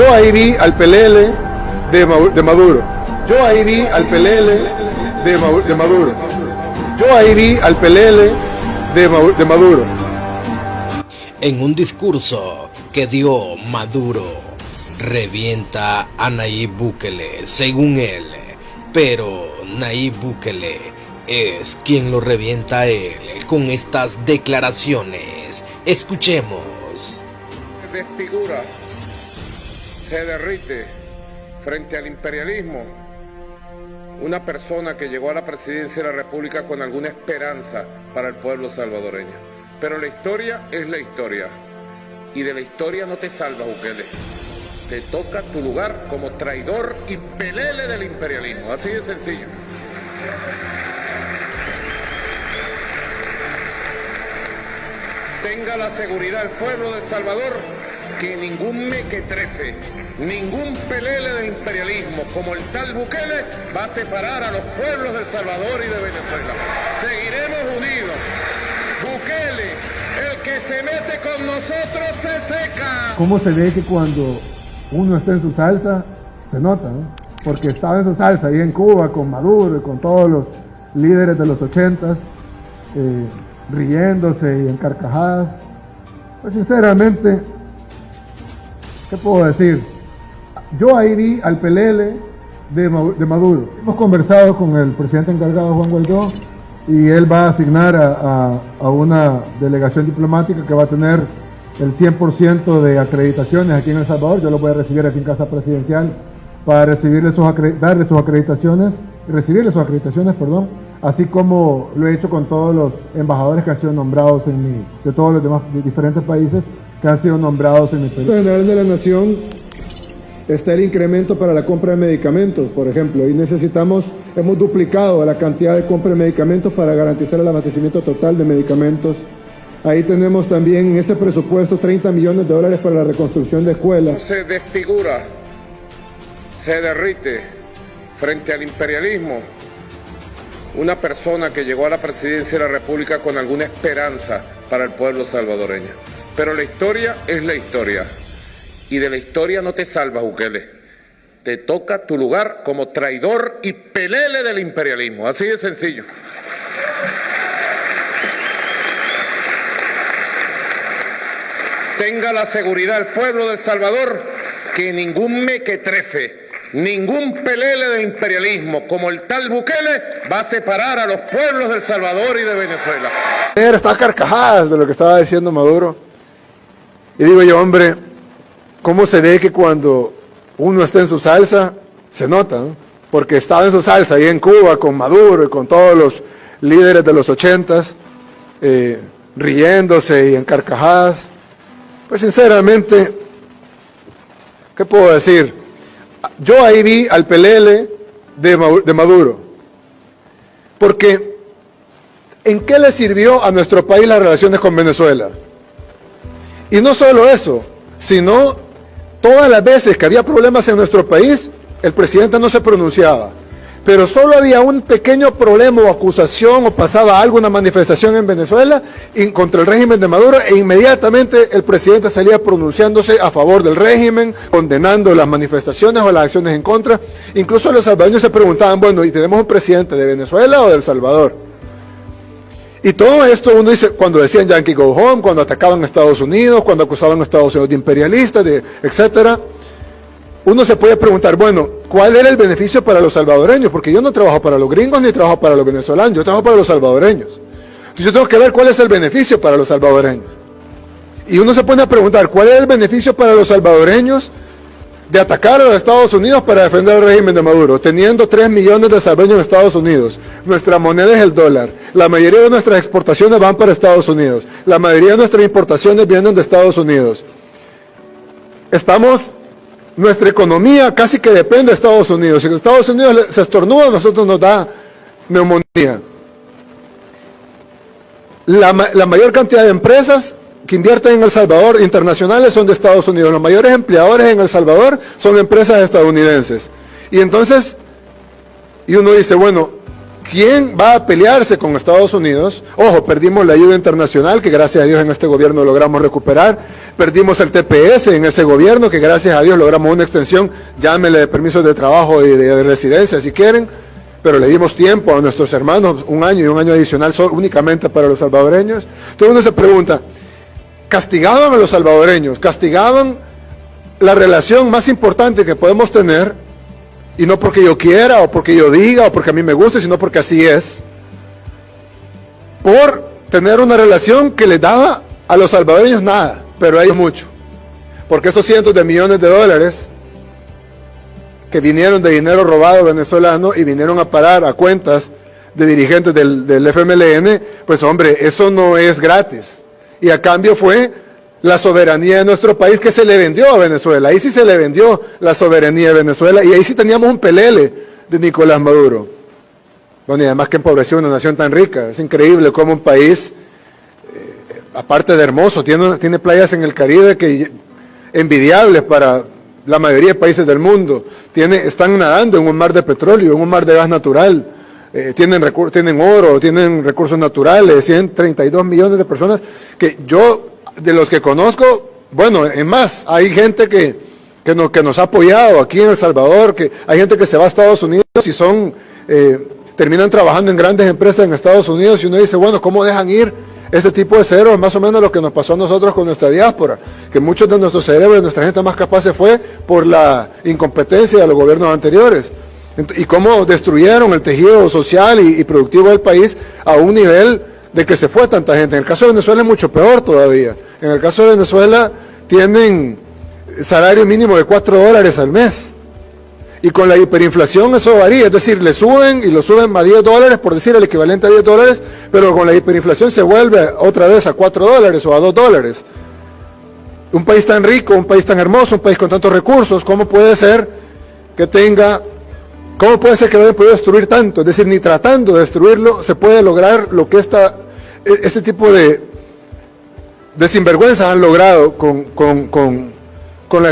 Yo ahí vi al PLL de Maduro. Yo ahí vi al PLL de Maduro. Yo ahí vi al PLL de Maduro. En un discurso que dio Maduro, revienta a Nayib Bukele, según él, pero Nayib Bukele es quien lo revienta a él con estas declaraciones. Escuchemos. Se desfigura, se derrite frente al imperialismo una persona que llegó a la presidencia de la República con alguna esperanza para el pueblo salvadoreño. Pero la historia es la historia, y de la historia no te salvas, Bukele. Te toca tu lugar como traidor y pelele del imperialismo, así de sencillo. Tenga la seguridad el pueblo de El Salvador que ningún mequetrefe, ningún pelele del imperialismo como el tal Bukele va a separar a los pueblos de El Salvador y de Venezuela. Seguiremos unidos. Bukele, el que se mete con nosotros se seca. ¿Cómo se ve que cuando uno está en su salsa, se nota, ¿no? Porque estaba en su salsa ahí en Cuba con Maduro y con todos los líderes de los 80s, riéndose y en carcajadas. Pues sinceramente, ¿qué puedo decir? Yo ahí vi al PLL de Maduro. Hemos conversado con el presidente encargado, Juan Guaidó, y él va a asignar a una delegación diplomática que va a tener el 100% de acreditaciones aquí en El Salvador. Yo lo voy a recibir aquí en Casa Presidencial para recibirle darle sus acreditaciones, así como lo he hecho con todos los embajadores que han sido nombrados de todos los demás de diferentes países que han sido nombrados en mi país. En el General de la Nación está el incremento para la compra de medicamentos, por ejemplo, y hemos duplicado la cantidad de compra de medicamentos para garantizar el abastecimiento total de medicamentos. Ahí tenemos también en ese presupuesto 30 millones de dólares para la reconstrucción de escuelas. Se desfigura, se derrite frente al imperialismo una persona que llegó a la presidencia de la República con alguna esperanza para el pueblo salvadoreño. Pero la historia es la historia, y de la historia no te salvas, Bukele. Te toca tu lugar como traidor y pelele del imperialismo, así de sencillo. Tenga la seguridad el pueblo de El Salvador que ningún mequetrefe, ningún pelele del imperialismo como el tal Bukele va a separar a los pueblos de El Salvador y de Venezuela. Está carcajadas de lo que estaba diciendo Maduro. Y digo yo, hombre, ¿cómo se ve que cuando uno está en su salsa, se nota, ¿no? Porque estaba en su salsa ahí en Cuba con Maduro y con todos los líderes de los 80s, riéndose y en carcajadas. Pues sinceramente, ¿qué puedo decir? Yo ahí vi al PLL de Maduro, porque ¿en qué le sirvió a nuestro país las relaciones con Venezuela? Y no solo eso, sino todas las veces que había problemas en nuestro país, el presidente no se pronunciaba. Pero solo había un pequeño problema o acusación o pasaba algo, una manifestación en Venezuela contra el régimen de Maduro, e inmediatamente el presidente salía pronunciándose a favor del régimen, condenando las manifestaciones o las acciones en contra. Incluso los salvadoreños se preguntaban, bueno, ¿y tenemos un presidente de Venezuela o de El Salvador? Y todo esto uno dice, cuando decían Yankee Go Home, cuando atacaban a Estados Unidos, cuando acusaban a Estados Unidos de imperialistas, etcétera. Uno se puede preguntar, bueno, ¿cuál era el beneficio para los salvadoreños? Porque yo no trabajo para los gringos ni trabajo para los venezolanos, yo trabajo para los salvadoreños. Entonces yo tengo que ver cuál es el beneficio para los salvadoreños. Y uno se pone a preguntar, ¿cuál es el beneficio para los salvadoreños de atacar a los Estados Unidos para defender el régimen de Maduro? Teniendo 3 millones de salvadoreños en Estados Unidos, nuestra moneda es el dólar, la mayoría de nuestras exportaciones van para Estados Unidos, la mayoría de nuestras importaciones vienen de Estados Unidos. Nuestra economía casi que depende de Estados Unidos. Si Estados Unidos se estornuda, a nosotros nos da neumonía. La mayor cantidad de empresas que invierten en El Salvador internacionales son de Estados Unidos. Los mayores empleadores en El Salvador son empresas estadounidenses. Y entonces, uno dice, bueno, ¿quién va a pelearse con Estados Unidos? Ojo, perdimos la ayuda internacional, que gracias a Dios en este gobierno logramos recuperar. Perdimos el TPS en ese gobierno, que gracias a Dios logramos una extensión, llámele de permisos de trabajo y de residencia si quieren, pero le dimos tiempo a nuestros hermanos, 1 año y 1 año adicional únicamente para los salvadoreños. Entonces uno se pregunta, ¿castigaban a los salvadoreños? ¿Castigaban la relación más importante que podemos tener? Y no porque yo quiera, o porque yo diga, o porque a mí me guste, sino porque así es. Por tener una relación que les daba a los salvadoreños nada, pero a ellos mucho. Porque esos cientos de millones de dólares que vinieron de dinero robado venezolano y vinieron a parar a cuentas de dirigentes del FMLN, pues hombre, eso no es gratis. Y a cambio fue la soberanía de nuestro país que se le vendió a Venezuela. Ahí sí se le vendió la soberanía de Venezuela y ahí sí teníamos un pelele de Nicolás Maduro. Bueno, y además que empobreció una nación tan rica. Es increíble cómo un país, aparte de hermoso, tiene playas en el Caribe que envidiables para la mayoría de países del mundo. Están nadando en un mar de petróleo, en un mar de gas natural. Tienen oro, tienen recursos naturales, 132 millones de personas que yo, de los que conozco, bueno, es más, hay gente que nos ha apoyado aquí en El Salvador, que hay gente que se va a Estados Unidos y terminan trabajando en grandes empresas en Estados Unidos y uno dice, bueno, ¿cómo dejan ir este tipo de cerebros? Más o menos lo que nos pasó a nosotros con nuestra diáspora, que muchos de nuestros cerebros, nuestra gente más capaz se fue por la incompetencia de los gobiernos anteriores. Y cómo destruyeron el tejido social y productivo del país a un nivel de que se fue tanta gente. En el caso de Venezuela es mucho peor todavía. En el caso de Venezuela tienen salario mínimo de $4 al mes. Y con la hiperinflación eso varía, es decir, le suben y lo suben a $10, por decir el equivalente a $10, pero con la hiperinflación se vuelve otra vez a $4 o a $2. Un país tan rico, un país tan hermoso, un país con tantos recursos, ¿cómo puede ser que haya podido destruir tanto? Es decir, ni tratando de destruirlo se puede lograr lo que este tipo de sinvergüenzas han logrado con